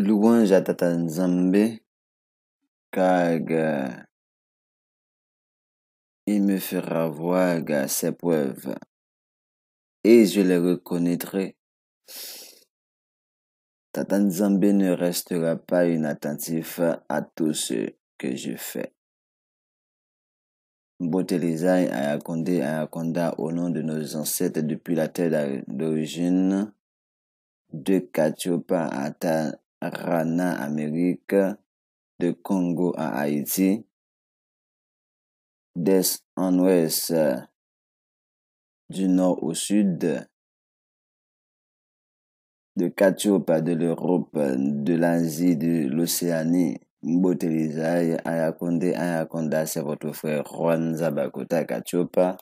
Louange à Tata Nzambe, car il me fera voir ses preuves et je les reconnaîtrai. Tata Nzambe ne restera pas inattentif à tout ce que je fais. Mboteleza Ayakonda au nom de nos ancêtres depuis la terre d'origine, de Katiopa à Tarana, Amérique, de Congo à Haïti, d'est en ouest, du nord au sud, de Katiopa de l'Europe, de l'Asie, de l'Océanie. Mboteleza Ayakonda, c'est votre frère Juan Zabakota Katiopa,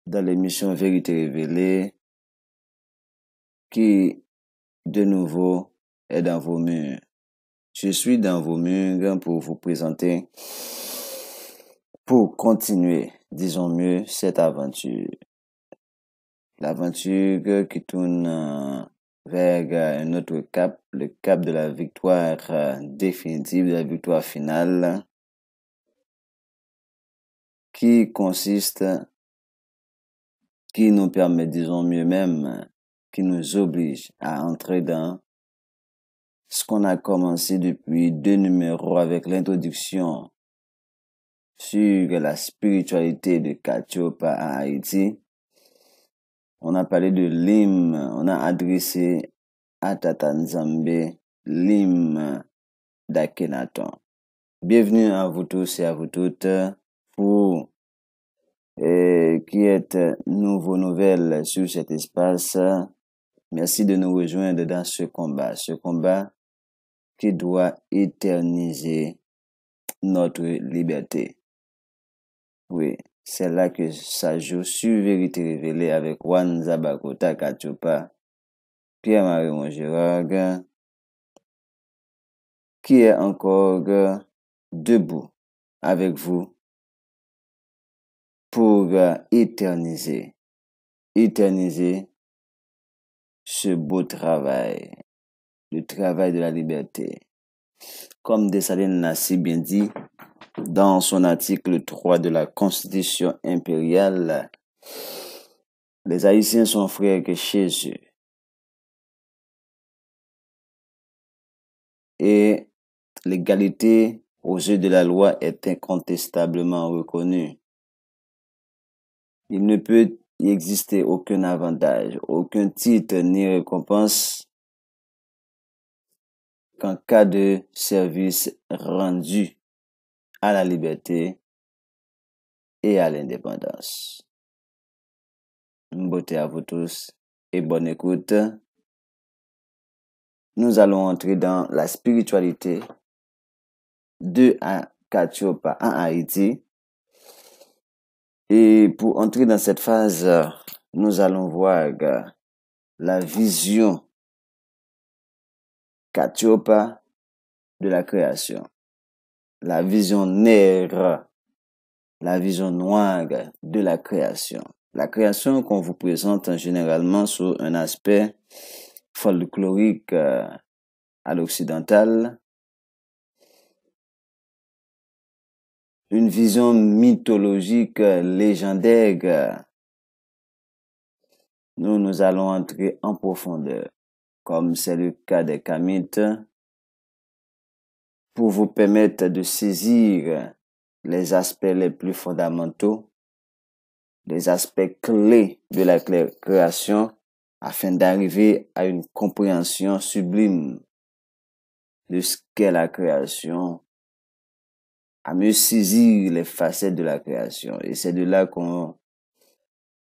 dans l'émission Vérité Révélée, qui, de nouveau, est dans vos murs. Je suis dans vos murs pour vous présenter, pour continuer, disons mieux, cette aventure. L'aventure qui tourne vers un autre cap, le cap de la victoire définitive, de la victoire finale, qui consiste, qui nous permet, disons mieux même, qui nous oblige à entrer dans ce qu'on a commencé depuis 2 numéros avec l'introduction sur la spiritualité de Katiopa à Haïti. On a parlé de l'hymne, on a adressé à Tata Nzambe l'hymne d'Akhenaton. Bienvenue à vous tous et à vous toutes pour qui êtes nouveaux nouvelles sur cet espace. Merci de nous rejoindre dans ce combat qui doit éterniser notre liberté. Oui, c'est là que ça joue sur Vérité Révélée avec Juan Zabakota Katiopa, Pierre-Marie Mongerard, qui est encore debout avec vous pour éterniser ce beau travail, le travail de la liberté. Comme Dessalines l'a si bien dit dans son article 3 de la Constitution impériale, les Haïtiens sont frères que chez eux. Et l'égalité aux yeux de la loi est incontestablement reconnue. Il ne peut y exister aucun avantage, aucun titre ni récompense qu'en cas de service rendu à la liberté et à l'indépendance. Une beauté à vous tous et bonne écoute. Nous allons entrer dans la spiritualité de Katiopa en Haïti. Et pour entrer dans cette phase, nous allons voir la vision Katiopa de la création. La vision nègre, la vision noire de la création. La création qu'on vous présente généralement sous un aspect folklorique à l'occidental, une vision mythologique légendaire. Nous allons entrer en profondeur, comme c'est le cas des Kamites, pour vous permettre de saisir les aspects les plus fondamentaux, les aspects clés de la création, afin d'arriver à une compréhension sublime de ce qu'est la création, à mieux saisir les facettes de la création. Et c'est de là qu'on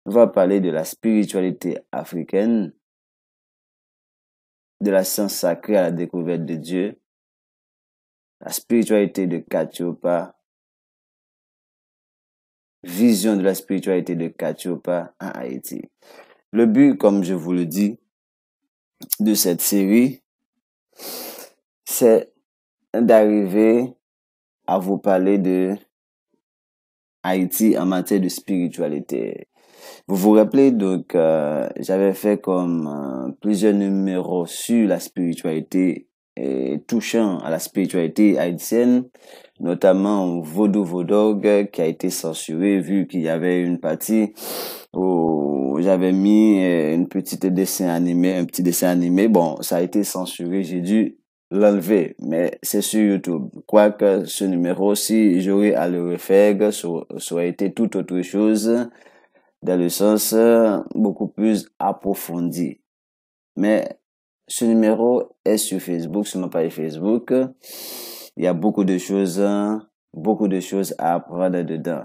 va parler de la spiritualité africaine, de la science sacrée à la découverte de Dieu, la spiritualité de Katiopa, vision de la spiritualité de Katiopa en Haïti. Le but, comme je vous le dis, de cette série, c'est d'arriver à vous parler de Haïti en matière de spiritualité. Vous vous rappelez, donc, j'avais fait comme plusieurs numéros sur la spiritualité touchant à la spiritualité haïtienne, notamment Vodou Vodog qui a été censuré vu qu'il y avait une partie où j'avais mis un petit dessin animé. Bon, ça a été censuré, j'ai dû l'enlever, mais c'est sur YouTube. Quoique ce numéro, si j'aurais à le refaire, ça aurait été tout autre chose, dans le sens beaucoup plus approfondi. Mais ce numéro est sur Facebook, sur ma page Facebook. Il y a beaucoup de choses à apprendre dedans.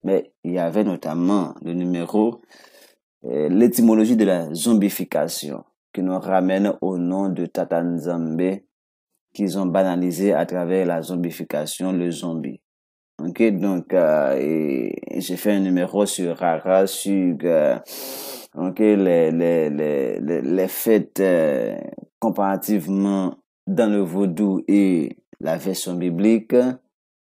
Mais il y avait notamment le numéro l'étymologie de la zombification qui nous ramène au nom de Tata Nzambe qu'ils ont banalisé à travers la zombification, le zombie. Ok, donc j'ai fait un numéro sur Rara, sur les fêtes comparativement dans le vaudou et la version biblique.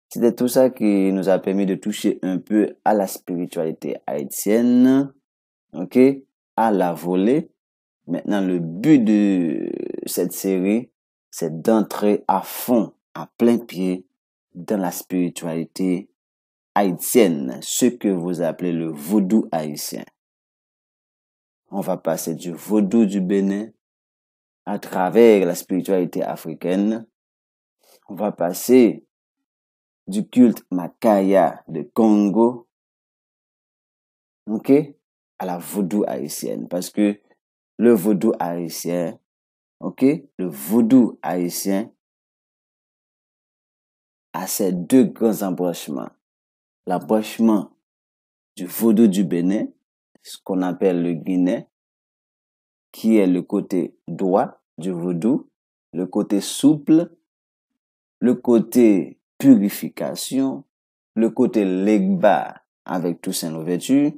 C'était tout ça qui nous a permis de toucher un peu à la spiritualité haïtienne, ok, à la volée. Maintenant, le but de cette série, c'est d'entrer à fond, à plein pied, dans la spiritualité haïtienne, ce que vous appelez le vaudou haïtien. On va passer du vaudou du Bénin à travers la spiritualité africaine. On va passer du culte Makaya de Congo, ok, à la vaudou haïtienne. Parce que le vaudou haïtien, ok, le vaudou haïtien a ces deux grands embranchements. L'embranchement du vaudou du Bénin, ce qu'on appelle le Guinée, qui est le côté droit du vaudou, le côté souple, le côté purification, le côté legba avec Toussaint Louverture,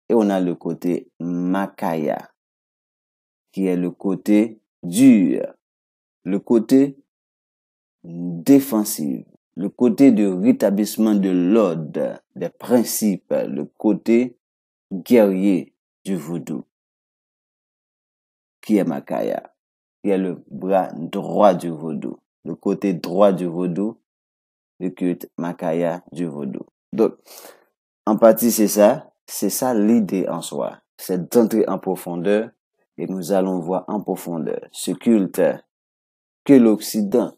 et on a le côté Makaya, qui est le côté dur, le côté défensif, le côté de rétablissement de l'ordre, des principes, le côté guerrier du vaudou, qui est Makaya, qui est le bras droit du vaudou, le côté droit du vaudou, le culte Makaya du vaudou. Donc, en partie, c'est ça l'idée en soi, c'est d'entrer en profondeur et nous allons voir en profondeur ce culte que l'Occident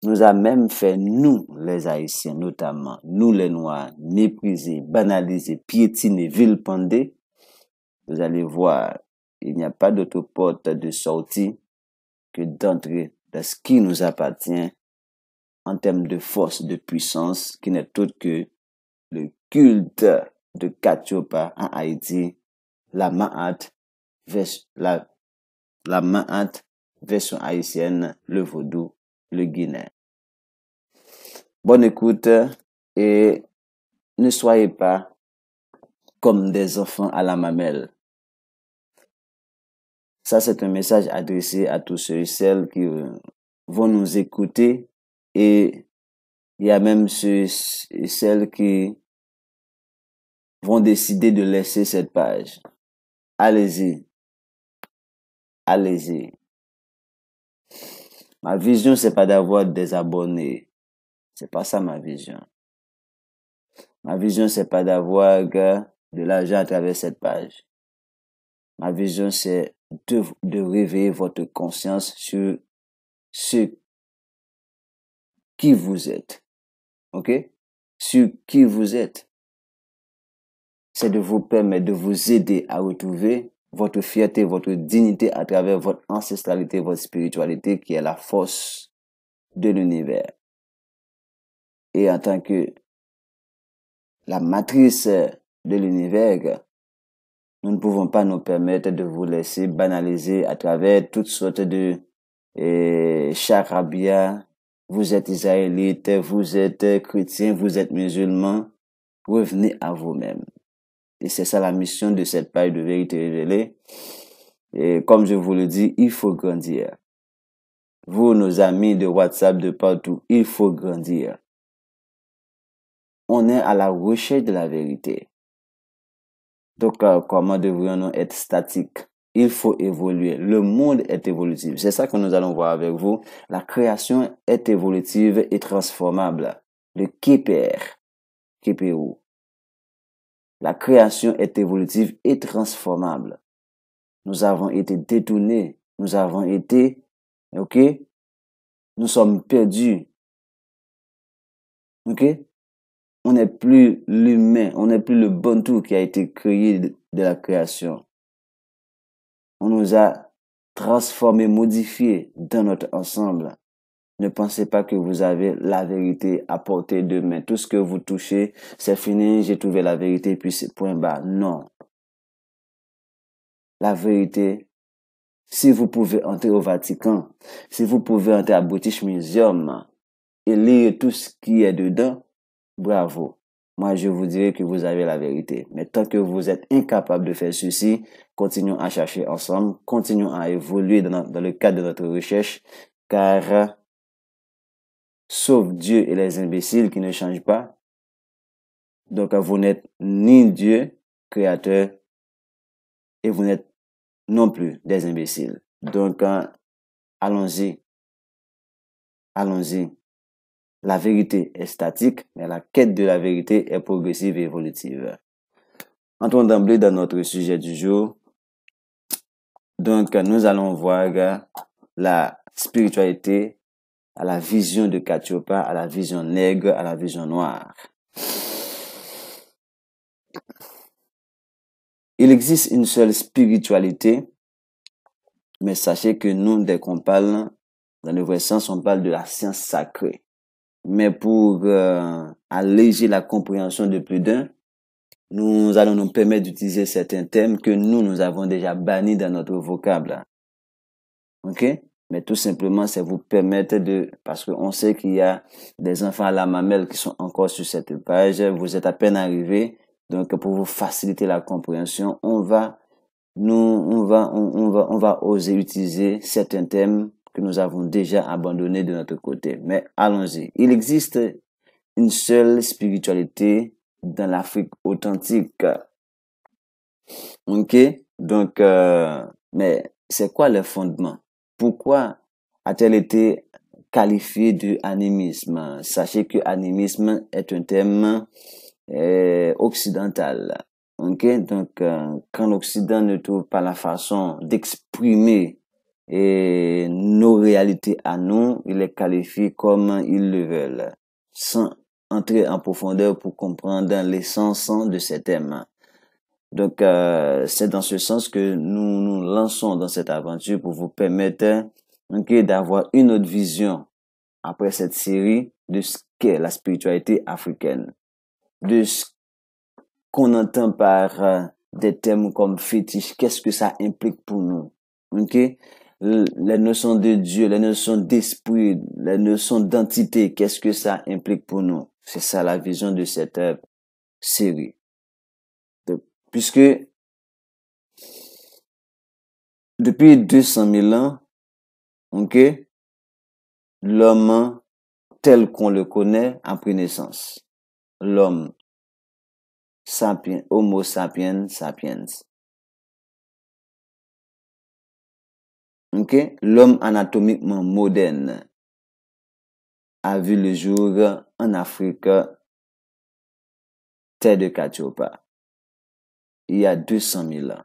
nous a même fait, nous, les Haïtiens, notamment, nous les Noirs, mépriser, banaliser, piétiner, vilipender. Vous allez voir, il n'y a pas d'autre porte de sortie que d'entrer dans ce qui nous appartient en termes de force, de puissance, qui n'est autre que le culte de Katiopa en Haïti, la Ma'at, la Ma'at, version haïtienne, le vaudou, le Guinée. Bonne écoute et ne soyez pas comme des enfants à la mamelle. Ça, c'est un message adressé à tous ceux et celles qui vont nous écouter, et il y a même ceux et celles qui vont décider de laisser cette page. Allez-y. Allez-y. Ma vision, c'est pas d'avoir des abonnés. C'est pas ça ma vision. Ma vision, c'est pas d'avoir de l'argent à travers cette page. Ma vision, c'est de réveiller votre conscience sur ce qui vous êtes. Ok? Sur qui vous êtes. C'est de vous permettre de vous aider à retrouver votre fierté, votre dignité à travers votre ancestralité, votre spiritualité qui est la force de l'univers. Et en tant que la matrice de l'univers, nous ne pouvons pas nous permettre de vous laisser banaliser à travers toutes sortes de charabia. Vous êtes israélite, vous êtes chrétien, vous êtes musulman. Revenez à vous-même. Et c'est ça la mission de cette page de vérité révélée. Et comme je vous le dis, il faut grandir. Vous, nos amis de WhatsApp de partout, il faut grandir. On est à la recherche de la vérité. Donc, comment devrions-nous être statiques Il faut évoluer. Le monde est évolutif. C'est ça que nous allons voir avec vous. La création est évolutive et transformable. Le KPR, KPO. La création est évolutive et transformable. Nous avons été détournés. Nous avons été, ok? Nous sommes perdus. Ok? On n'est plus l'humain. On n'est plus le bantou qui a été créé de la création. On nous a transformés, modifiés dans notre ensemble. Ne pensez pas que vous avez la vérité à portée de main. Tout ce que vous touchez, c'est fini, j'ai trouvé la vérité, puis c'est point barre. Non. La vérité, si vous pouvez entrer au Vatican, si vous pouvez entrer à British Museum et lire tout ce qui est dedans, bravo. Moi, je vous dirais que vous avez la vérité. Mais tant que vous êtes incapable de faire ceci, continuons à chercher ensemble, continuons à évoluer dans le cadre de notre recherche, car sauf Dieu et les imbéciles qui ne changent pas, donc vous n'êtes ni Dieu, créateur, et vous n'êtes non plus des imbéciles. Donc, allons-y. Allons-y. La vérité est statique, mais la quête de la vérité est progressive et évolutive. Entrons d'emblée dans notre sujet du jour. Donc, nous allons voir la spiritualité à la vision de Katiopa, à la vision nègre, à la vision noire. Il existe une seule spiritualité, mais sachez que nous, dès qu'on parle, dans le vrai sens, on parle de la science sacrée. Mais pour alléger la compréhension de plus d'un, nous allons nous permettre d'utiliser certains termes que nous avons déjà bannis dans notre vocable. Ok? Mais tout simplement, c'est vous permettre parce qu'on sait qu'il y a des enfants à la mamelle qui sont encore sur cette page. Vous êtes à peine arrivés. Donc, pour vous faciliter la compréhension, on va oser utiliser certains termes que nous avons déjà abandonnés de notre côté. Mais allons-y. Il existe une seule spiritualité dans l'Afrique authentique. Ok? Donc, mais c'est quoi le fondement? Pourquoi a-t-elle été qualifiée de animisme? Sachez que animisme est un terme occidental. Ok? Donc, quand l'Occident ne trouve pas la façon d'exprimer nos réalités à nous, il les qualifie comme ils le veulent, sans entrer en profondeur pour comprendre l'essence de ces thèmes. Donc, c'est dans ce sens que nous nous lançons dans cette aventure pour vous permettre d'avoir une autre vision après cette série de ce qu'est la spiritualité africaine, de ce qu'on entend par des termes comme fétiche, qu'est-ce que ça implique pour nous, ok? Les notions de Dieu, les notions d'esprit, les notions d'entité, qu'est-ce que ça implique pour nous? C'est ça la vision de cette série. Puisque depuis 200 000 ans, ok, l'homme tel qu'on le connaît a pris naissance. L'homme sapien, Homo sapiens sapiens. Ok, l'homme anatomiquement moderne a vu le jour en Afrique, terre de Katiopa, il y a 200 000 ans.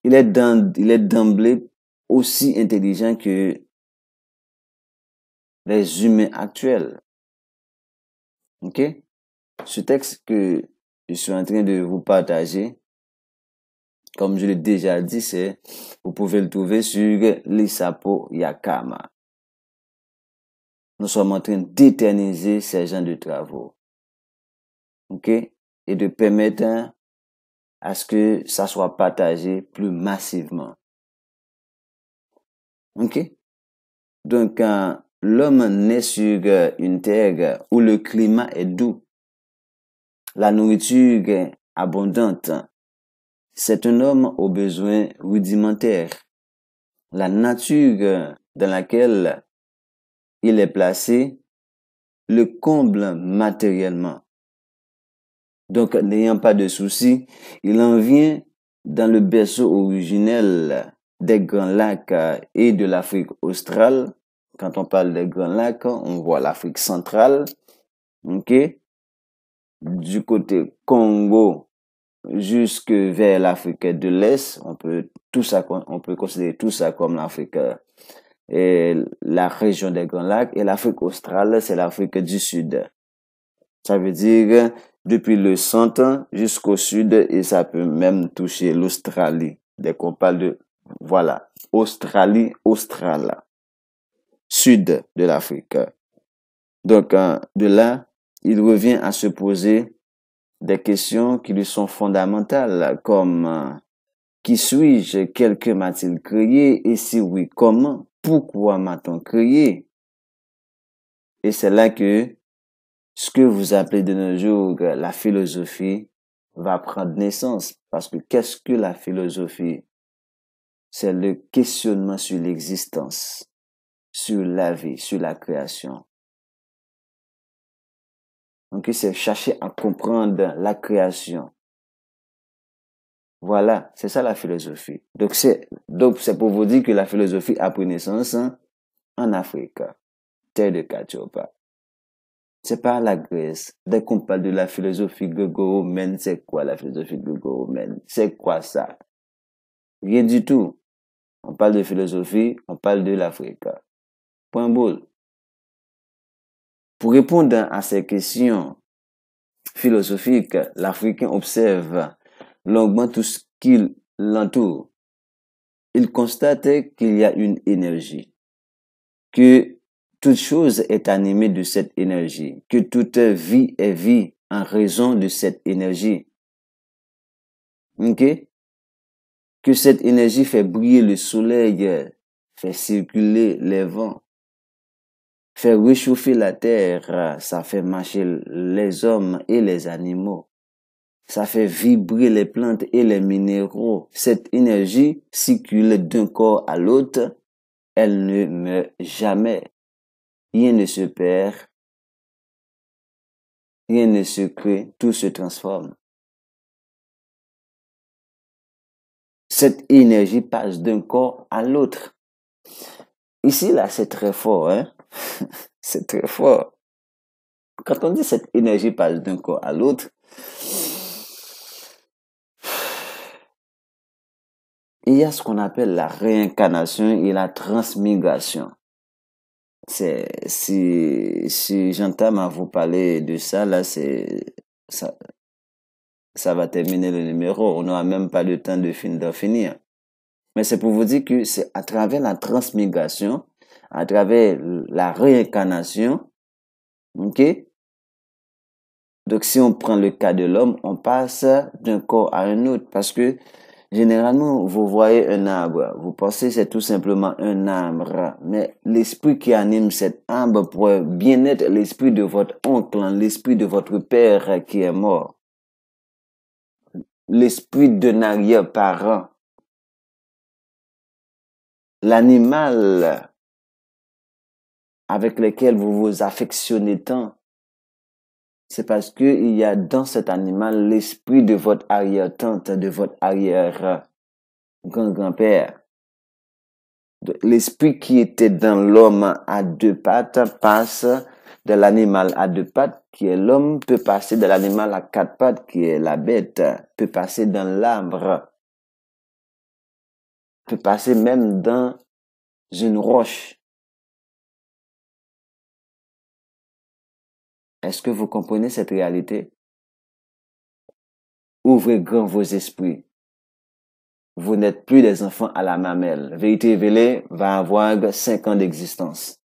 Il est d'emblée aussi intelligent que les humains actuels. Ok? Ce texte que je suis en train de vous partager, comme je l'ai déjà dit, vous pouvez le trouver sur l'Isapo Yakama. Nous sommes en train d'éterniser ces gens de travaux. Ok? Et de permettre à ce que ça soit partagé plus massivement. Ok? Donc, l'homme naît sur une terre où le climat est doux. La nourriture est abondante. C'est un homme aux besoins rudimentaires. La nature dans laquelle il est placé le comble matériellement. Donc, n'ayant pas de soucis, il en vient dans le berceau originel des Grands Lacs et de l'Afrique australe. Quand on parle des Grands Lacs, on voit l'Afrique centrale, ok? Du côté Congo jusque vers l'Afrique de l'Est, on peut considérer tout ça comme l'Afrique et la région des Grands Lacs, et l'Afrique australe, c'est l'Afrique du Sud. Ça veut dire depuis le centre jusqu'au sud, et ça peut même toucher l'Australie. Dès qu'on parle de, voilà, Australie, australe, sud de l'Afrique. Donc, de là, il revient à se poser des questions qui lui sont fondamentales, comme qui suis-je, quelqu'un m'a-t-il créé, et si oui, comment, pourquoi m'a-t-on créé? Et c'est là que ce que vous appelez de nos jours la philosophie va prendre naissance. Parce que qu'est-ce que la philosophie? C'est le questionnement sur l'existence, sur la vie, sur la création. Donc, c'est chercher à comprendre la création. Voilà, c'est ça la philosophie. Donc, c'est pour vous dire que la philosophie a pris naissance en Afrique, terre de Katiopa. C'est pas la Grèce. Dès qu'on parle de la philosophie gréco-romaine, c'est quoi la philosophie gréco-romaine? C'est quoi ça? Rien du tout. On parle de philosophie, on parle de l'Afrique. Point boule. Pour répondre à ces questions philosophiques, l'Africain observe longuement tout ce qui l'entoure. Il constate qu'il y a une énergie, que toute chose est animée de cette énergie, que toute vie est vie en raison de cette énergie. Ok? Que cette énergie fait briller le soleil, fait circuler les vents, fait réchauffer la terre, ça fait marcher les hommes et les animaux, ça fait vibrer les plantes et les minéraux. Cette énergie circule d'un corps à l'autre, elle ne meurt jamais. Rien ne se perd, rien ne se crée, tout se transforme. Cette énergie passe d'un corps à l'autre. Ici, là, c'est très fort, hein? C'est très fort. Quand on dit cette énergie passe d'un corps à l'autre, il y a ce qu'on appelle la réincarnation et la transmigration. Si j'entame à vous parler de ça, là, ça, ça va terminer le numéro. On n'aura même pas le temps d'en finir. Mais c'est pour vous dire que c'est à travers la transmigration, à travers la réincarnation, ok? Donc, si on prend le cas de l'homme, on passe d'un corps à un autre parce que généralement, vous voyez un arbre, vous pensez que c'est tout simplement un arbre, mais l'esprit qui anime cet arbre pourrait bien être l'esprit de votre oncle, l'esprit de votre père qui est mort, l'esprit d'un arrière-parent, l'animal avec lequel vous vous affectionnez tant. C'est parce que il y a dans cet animal l'esprit de votre arrière-tante, de votre arrière-grand-grand-père. L'esprit qui était dans l'homme à deux pattes passe de l'animal à deux pattes, qui est l'homme, peut passer de l'animal à quatre pattes, qui est la bête, peut passer dans l'arbre, peut passer même dans une roche. Est-ce que vous comprenez cette réalité? Ouvrez grand vos esprits. Vous n'êtes plus des enfants à la mamelle. Vérité révélée va avoir 5 ans d'existence.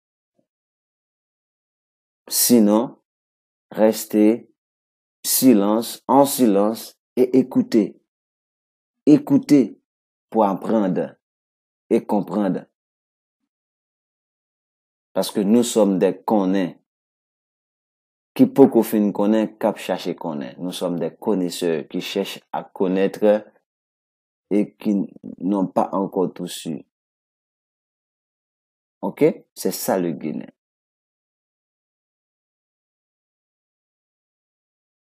Sinon, restez en silence et écoutez. Écoutez pour apprendre et comprendre. Parce que nous sommes des connaîts. Qui peut qu'on fin connaît, cap chercher connaît. Nous sommes des connaisseurs qui cherchent à connaître et qui n'ont pas encore tout su. Ok? C'est ça le Guinée.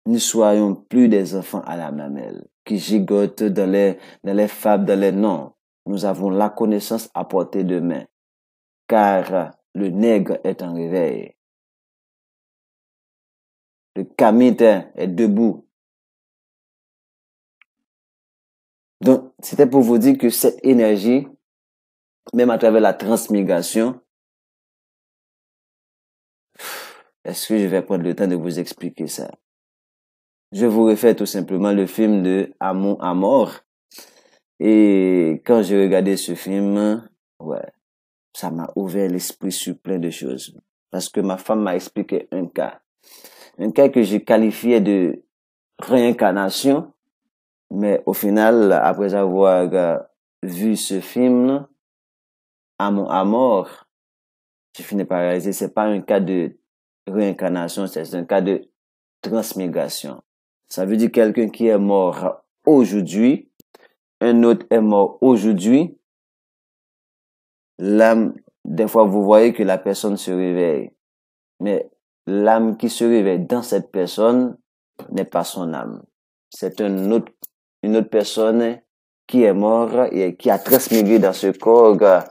Ne soyons plus des enfants à la mamelle. qui gigotent dans les fables, dans les noms. Nous avons la connaissance à portée de main, car le nègre est en réveil. Le kamite est debout. Donc, c'était pour vous dire que cette énergie, même à travers la transmigration, est-ce que je vais prendre le temps de vous expliquer ça? Je vous refais tout simplement le film de Amour à mort. Et quand j'ai regardé ce film, ouais, ça m'a ouvert l'esprit sur plein de choses. Parce que ma femme m'a expliqué un cas que j'ai qualifié de réincarnation. Mais au final, après avoir vu ce film, Amour à mort, j'ai fini par réaliser c'est pas un cas de réincarnation, c'est un cas de transmigration. Ça veut dire quelqu'un qui est mort aujourd'hui, un autre est mort aujourd'hui. L'âme, des fois, vous voyez que la personne se réveille. Mais l'âme qui se réveille dans cette personne n'est pas son âme. C'est une autre personne qui est morte et qui a transmigré dans ce corps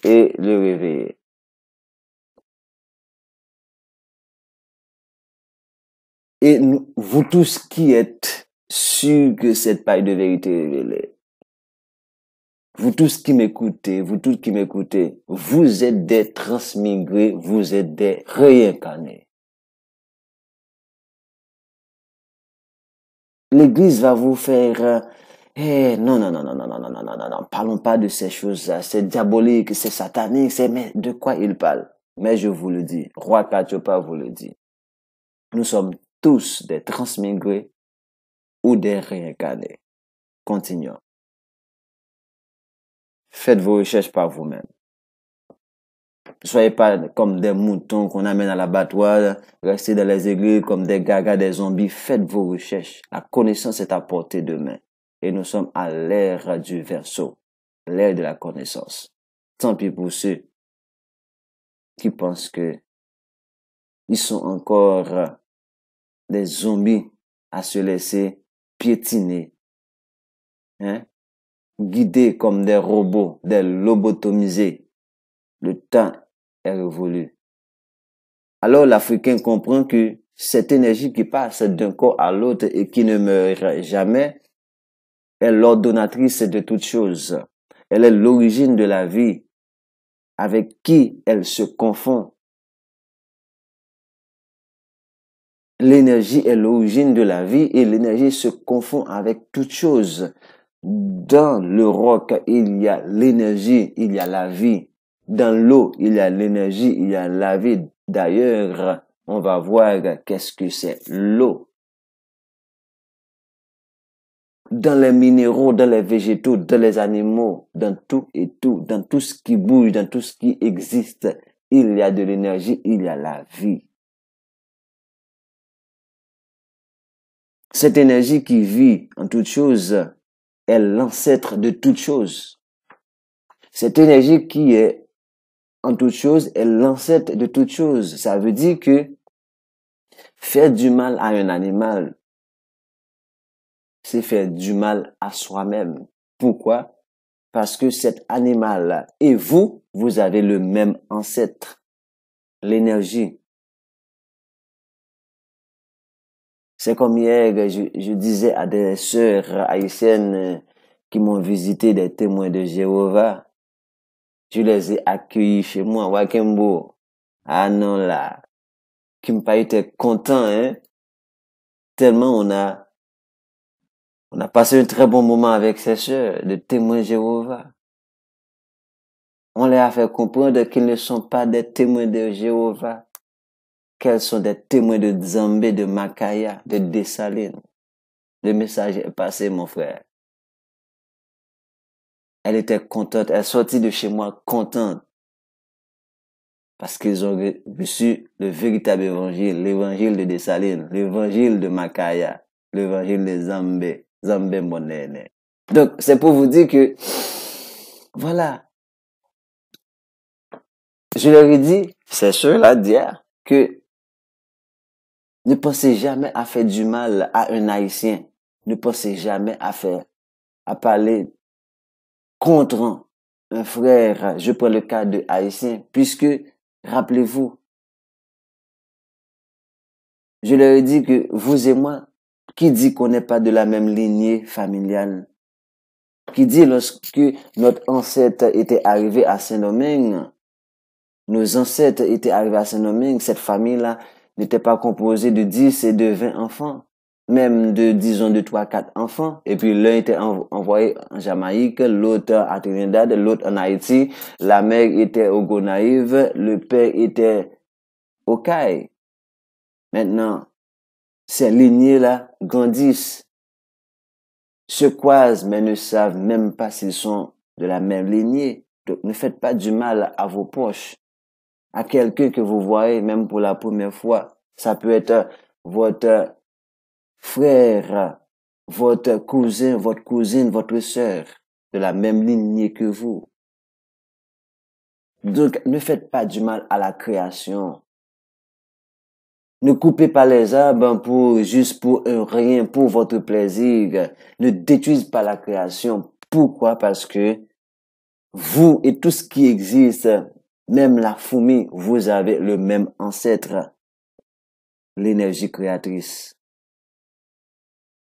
et le réveillé. Et vous tous qui êtes sûrs que cette paille de vérité est révélée, vous tous qui m'écoutez, vous êtes des transmigrés, vous êtes des réincarnés. L'Église va vous faire non, parlons pas de ces choses-là, c'est diabolique, c'est satanique, mais de quoi il parle? Mais je vous le dis, Roi Kachopa vous le dit, nous sommes tous des transmigrés ou des réincarnés. Continuons. Faites vos recherches par vous-même. Ne soyez pas comme des moutons qu'on amène à l'abattoir, restez dans les églises comme des gagas, des zombies. Faites vos recherches. La connaissance est à portée de main. Et nous sommes à l'ère du verseau, l'ère de la connaissance. Tant pis pour ceux qui pensent que ils sont encore des zombies à se laisser piétiner, guidés comme des robots, des lobotomisés. Le temps est révolu. Alors l'Africain comprend que cette énergie qui passe d'un corps à l'autre et qui ne meurt jamais est l'ordonnatrice de toutes choses. Elle est l'origine de la vie avec qui elle se confond. L'énergie est l'origine de la vie et l'énergie se confond avec toutes choses. Dans le roc, il y a l'énergie, il y a la vie. Dans l'eau, il y a l'énergie, il y a la vie. D'ailleurs, on va voir qu'est-ce que c'est l'eau. Dans les minéraux, dans les végétaux, dans les animaux, dans tout et tout, dans tout ce qui bouge, dans tout ce qui existe, il y a de l'énergie, il y a la vie. Cette énergie qui vit en toutes choses est l'ancêtre de toutes choses. Cette énergie qui est en toutes choses est l'ancêtre de toutes choses. Ça veut dire que faire du mal à un animal, c'est faire du mal à soi-même. Pourquoi? Parce que cet animal-là et vous avez le même ancêtre, l'énergie. C'est comme hier, je disais à des sœurs haïtiennes qui m'ont visité, des témoins de Jéhovah, je les ai accueillis chez moi, Wakembo. Ah non là, qui me pas été content, tellement on a passé un très bon moment avec ces sœurs de témoins Jéhovah. On leur a fait comprendre qu'ils ne sont pas des témoins de Jéhovah, qu'elles sont des témoins de Zambé, de Makaya, de Dessalines. Le message est passé, mon frère. Elle était contente, elle est sortie de chez moi contente. Parce qu'ils ont reçu le véritable évangile, l'évangile de Dessalines, l'évangile de Makaya, l'évangile de Zambé, Zambé Monene. Donc, c'est pour vous dire que, voilà. Je leur ai dit, c'est ceux-là d'hier, que ne pensez jamais à faire du mal à un Haïtien. ne pensez jamais à parler contre un frère. Je prends le cas de Haïtien, puisque, rappelez-vous, je leur ai dit que vous et moi, qui dit qu'on n'est pas de la même lignée familiale? Qui dit lorsque notre ancêtre était arrivé à Saint-Domingue, nos ancêtres étaient arrivés à Saint-Domingue, cette famille-là n'était pas composée de 10 et de 20 enfants, même de, disons, de 3, 4 enfants. Et puis l'un était envoyé en Jamaïque, l'autre à Trinidad, l'autre en Haïti, la mère était au Gonaïve, le père était au Caille. Maintenant, ces lignées-là grandissent, se croisent, mais ne savent même pas s'ils sont de la même lignée. Donc, ne faites pas du mal à vos proches, à quelqu'un que vous voyez, même pour la première fois. Ça peut être votre frère, votre cousin, votre cousine, votre sœur, de la même lignée que vous. Donc, ne faites pas du mal à la création. Ne coupez pas les arbres juste pour un rien, pour votre plaisir. Ne détruisez pas la création. Pourquoi? Parce que vous et tout ce qui existe, même la fourmi, vous avez le même ancêtre, l'énergie créatrice,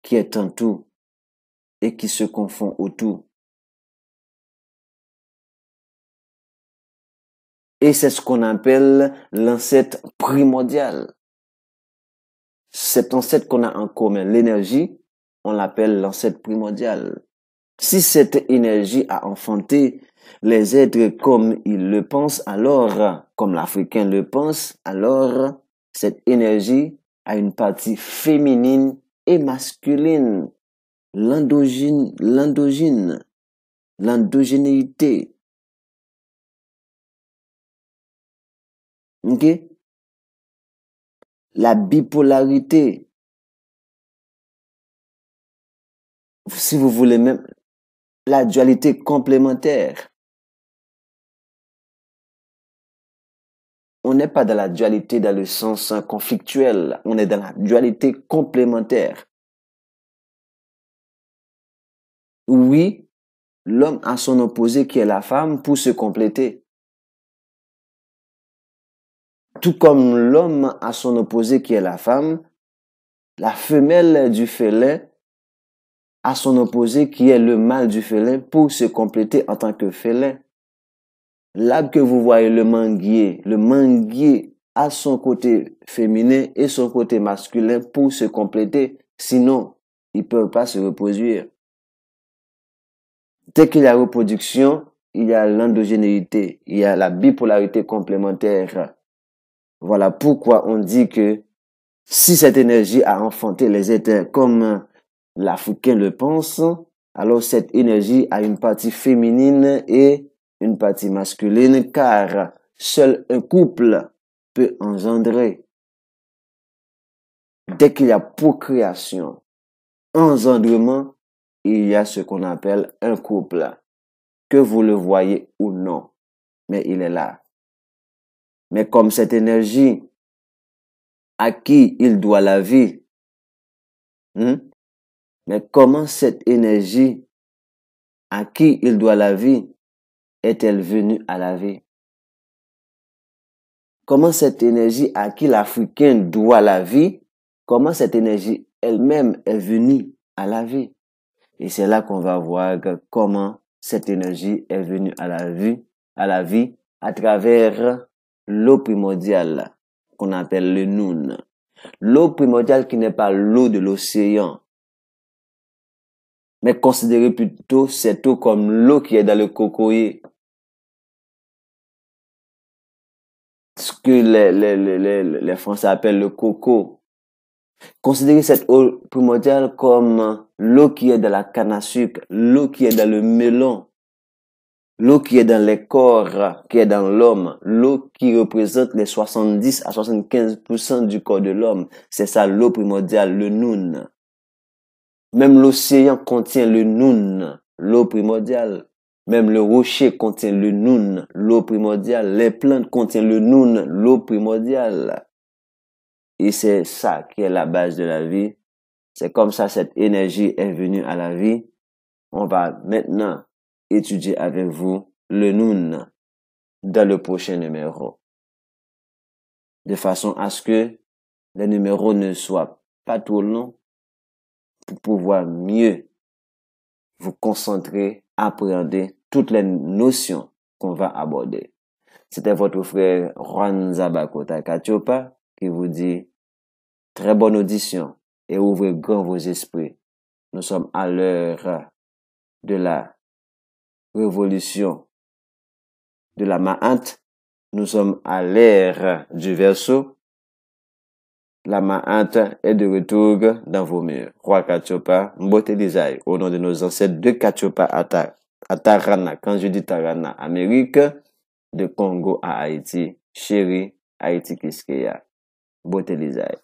qui est en tout et qui se confond au tout. Et c'est ce qu'on appelle l'ancêtre primordial. Cet ancêtre qu'on a en commun, l'énergie, on l'appelle l'ancêtre primordial. Si cette énergie a enfanté les êtres comme ils le pensent, alors, comme l'Africain le pense, alors, cette énergie a une partie féminine et masculine. L'endogénéité. Ok? La bipolarité. Si vous voulez même, la dualité complémentaire. On n'est pas dans la dualité dans le sens conflictuel. On est dans la dualité complémentaire. Oui, l'homme a son opposé qui est la femme pour se compléter. Tout comme l'homme a son opposé qui est la femme, la femelle du félin a son opposé qui est le mâle du félin pour se compléter en tant que félin. L'arbre que vous voyez, le manguier a son côté féminin et son côté masculin pour se compléter. Sinon, ils ne peuvent pas se reproduire. Dès qu'il y a reproduction, il y a l'endogénéité, il y a la bipolarité complémentaire. Voilà pourquoi on dit que si cette énergie a enfanté les êtres comme l'Africain le pense, alors cette énergie a une partie féminine et une partie masculine, car seul un couple peut engendrer. Dès qu'il y a procréation, engendrement, il y a ce qu'on appelle un couple, que vous le voyez ou non, mais il est là. Mais comme cette énergie à qui il doit la vie, mais comment cette énergie à qui il doit la vie est-elle venue à la vie? Comment cette énergie à qui l'Africain doit la vie, comment cette énergie elle-même est venue à la vie? Et c'est là qu'on va voir comment cette énergie est venue à la vie à travers l'eau primordiale qu'on appelle le Noun. L'eau primordiale qui n'est pas l'eau de l'océan, mais considérez plutôt cette eau comme l'eau qui est dans le cocoyer. Ce que les Français appellent le coco. Considérez cette eau primordiale comme l'eau qui est dans la canne à sucre, l'eau qui est dans le melon, l'eau qui est dans les corps, qui est dans l'homme, l'eau qui représente les 70 à 75% du corps de l'homme. C'est ça l'eau primordiale, le Noun. Même l'océan contient le Noun, l'eau primordiale. Même le rocher contient le Noun, l'eau primordiale. Les plantes contiennent le Noun, l'eau primordiale. Et c'est ça qui est la base de la vie. C'est comme ça cette énergie est venue à la vie. On va maintenant étudier avec vous le Noun dans le prochain numéro. De façon à ce que les numéros ne soient pas trop longs pour pouvoir mieux vous concentrer, appréhender toutes les notions qu'on va aborder. C'était votre frère Juan Zabakota Kachopa qui vous dit très bonne audition et ouvrez grand vos esprits. Nous sommes à l'heure de la révolution de la Ma'at. Nous sommes à l'ère du Verseau. La Ma'at est de retour dans vos murs. Roi Kachopa, Mbote Lizaï, au nom de nos ancêtres de Kachopa à Tarana. Quand je dis Tarana, Amérique, de Congo à Haïti, chérie, Haïti Kiskeya. Mbote Lizaï.